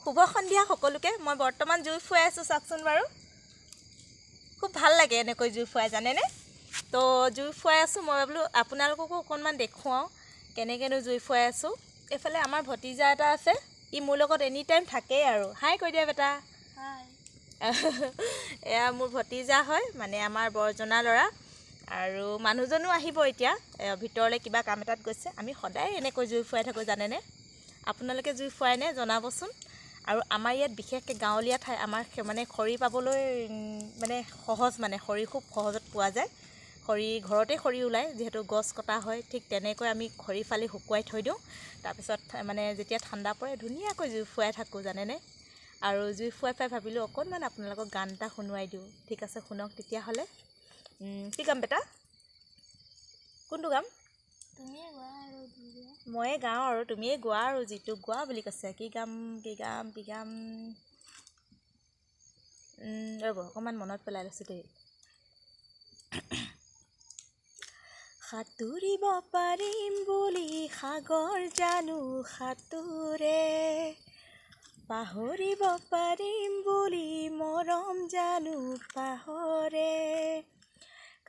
শুভ সন্ধিয়া সকলোকে। মই বৰ্তমান জুই ফুৱাই আছোঁ, চাওকচোন বাৰু। খুব ভাল লাগে এনেকৈ জুই ফুৱাই, জানেনে? তো জুই ফুৱাই আছোঁ, মই বোলো আপোনালোককো অকণমান দেখুৱাওঁ কেনেকৈনো জুই ফুৱাই আছোঁ। এইফালে আমাৰ ভতিজা এটা আছে, ই মোৰ লগত এনি টাইম থাকেই আৰু। হাই কৈ দিয়া বেটা। এয়া মোৰ ভতিজা হয়, মানে আমাৰ বৰজনা ল'ৰা। আৰু মানুহজনো আহিব এতিয়া, ভিতৰলৈ কিবা কাম এটাত গৈছে। আমি সদায় এনেকৈ জুই ফুৱাই থাকোঁ, জানেনে? আপোনালোকে জুই ফুৱাইনে জনাবচোন। আৰু আমাৰ ইয়াত বিশেষকৈ গাঁৱলীয়া ঠাই, আমাৰ মানে খৰি পাবলৈ মানে সহজ, মানে খৰি খুব সহজত পোৱা যায়। খৰি ঘৰতে খৰি ওলায়, যিহেতু গছ কটা হয়। ঠিক তেনেকৈ আমি খৰি ফালি শুকুৱাই থৈ দিওঁ। তাৰপিছত মানে যেতিয়া ঠাণ্ডা পৰে ধুনীয়াকৈ জুই ফুৱাই থাকোঁ, জানেনে? আৰু জুই ফুৱাই ভাবিলোঁ অকণমান আপোনালোকক গান এটা শুনোৱাই দিওঁ। ঠিক আছে, শুনক তেতিয়াহ'লে। কি গাম বেটা? কোনটো গাম? ময়ে গাওঁ আৰু তুমিয়ে গোৱা আৰু, যিটো গোৱা বুলি কৈছে। কি গাম ৰ'ব, অকণমান মনত পেলাই লৈছোঁ দেই। সাঁতুৰিব পাৰিম বুলি সাগৰ জানো সাঁতোৰে, পাহৰিব পাৰিম বুলি মৰম জানো পাহৰে,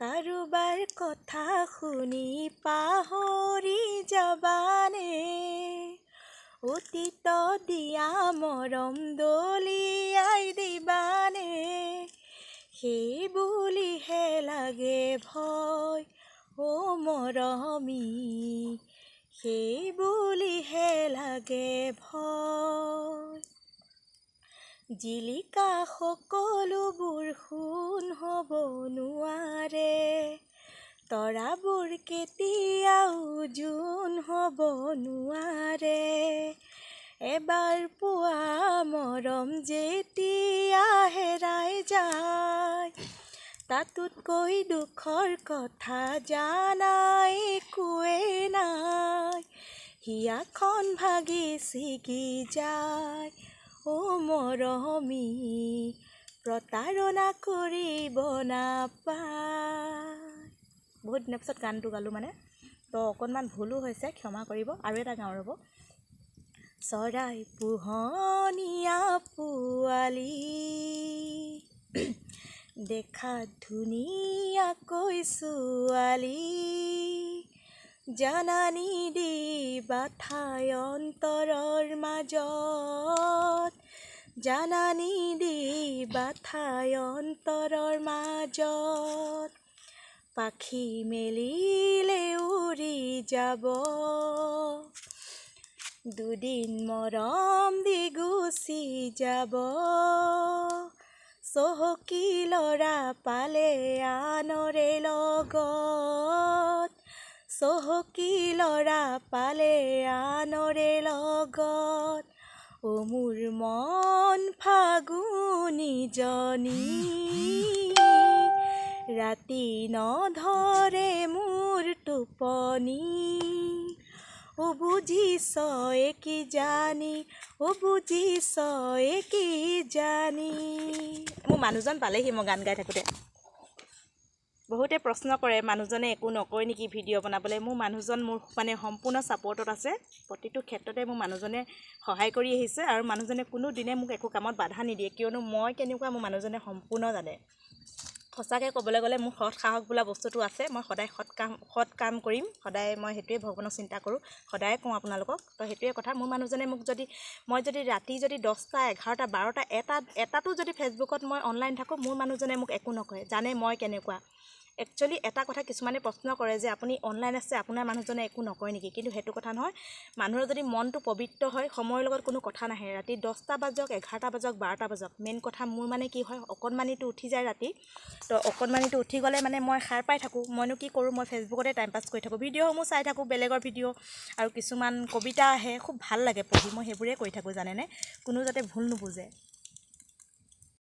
কাৰোবাৰ কথা শুনি পাহৰি যাবানে, অতীতত দিয়া মৰম দলিয়াই দিবানে, সেই বুলিহে লাগে ভয় অ' মৰমী, সেই বুলিহে লাগে ভয়। জিলিকা সকলোবোৰ সোণ হ'ব নোৱাৰে, তৰাবোৰ কেতিয়াও জোন হ'ব নোৱাৰে, এবাৰ পোৱা মৰম যেতিয়া হেৰাই যায়, তাতোতকৈ দুখৰ কথা জানাই একোৱেই নাই, হিয়াখন ভাগি ছিগি যায় অ' মৰমী, প্ৰতাৰণা কৰিব নাপায়। বহুত দিনৰ পিছত গানটো গালোঁ মানে, তো অকণমান ভুলো হৈছে, ক্ষমা কৰিব। আৰু এটা গাওঁ ৰ'ব। চৰাই পোহনীয়া পোৱালি, দেখাত ধুনীয়াকৈ ছোৱালী, জানানী দিবা ঠাই অন্তৰৰ মাজত, জানানী দিবা ঠাই অন্তৰৰ মাজত, পাখি মেলিলে উৰি যাব, দুদিন মৰম দি গুচি যাব, চহকী ল'ৰা পালে আনৰে লগত, চহকী ল'ৰা পালে আনৰে লগত, অ' মোৰ মন ফাগুনীজনী, ৰাতি নধৰে মোৰ টোপনি, অ' বুজিছ কি জানি, অ' বুজিছ কি জানি। মোৰ মানুহজন পালেহি মই গান গাই থাকোঁতে। বহুতে প্ৰশ্ন কৰে মানুহজনে একো নকয় নেকি ভিডিঅ' বনাবলৈ। মোৰ মানুহজন মোৰ মানে সম্পূৰ্ণ ছাপৰ্টত আছে। প্ৰতিটো ক্ষেত্ৰতে মোৰ মানুহজনে সহায় কৰি আহিছে, আৰু মানুহজনে কোনো দিনে মোক একো কামত বাধা নিদিয়ে, কিয়নো মই কেনেকুৱা মোৰ মানুহজনে সম্পূৰ্ণ জানে। সঁচাকৈ ক'বলৈ গ'লে মোৰ সৎ সাহস বোলা বস্তুটো আছে। মই সদায় সৎ কাম কৰিম, সদায় মই সেইটোৱে ভগৱানক চিন্তা কৰোঁ, সদায় কওঁ আপোনালোকক। তো সেইটোৱে কথা। মোৰ মানুহজনে মোক মই যদি ৰাতি 10টা 11টা 12টা এটাতো যদি ফেচবুকত মই অনলাইন থাকোঁ, মোৰ মানুহজনে মোক একো নকয়, জানে মই কেনেকুৱা। একচুৱেলি এটা কথা কিছুমানে প্ৰশ্ন কৰে যে আপুনি অনলাইন আছে, আপোনাৰ মানুহজনে একো নকয় নেকি? কিন্তু সেইটো কথা নহয়। মানুহৰ যদি মনটো পবিত্ৰ হয়, সময়ৰ লগত কোনো কথা নাহে। ৰাতি 10টা বাজক, 11টা বাজক, 12টা বাজক, মেইন কথা মোৰ মানে কি হয়, অকণমানিটো উঠি যায় ৰাতি। তো অকণমানিটো উঠি গ'লে মানে মই সাৰ পাই থাকোঁ। মইনো কি কৰোঁ, মই ফেচবুকতে টাইম পাছ কৰি থাকোঁ, ভিডিঅ'সমূহ চাই থাকোঁ, বেলেগৰ ভিডিঅ', আৰু কিছুমান কবিতা আহে, খুব ভাল লাগে পঢ়ি। মই সেইবোৰেই কৰি থাকোঁ, জানেনে? কোনো যাতে ভুল নুবুজে।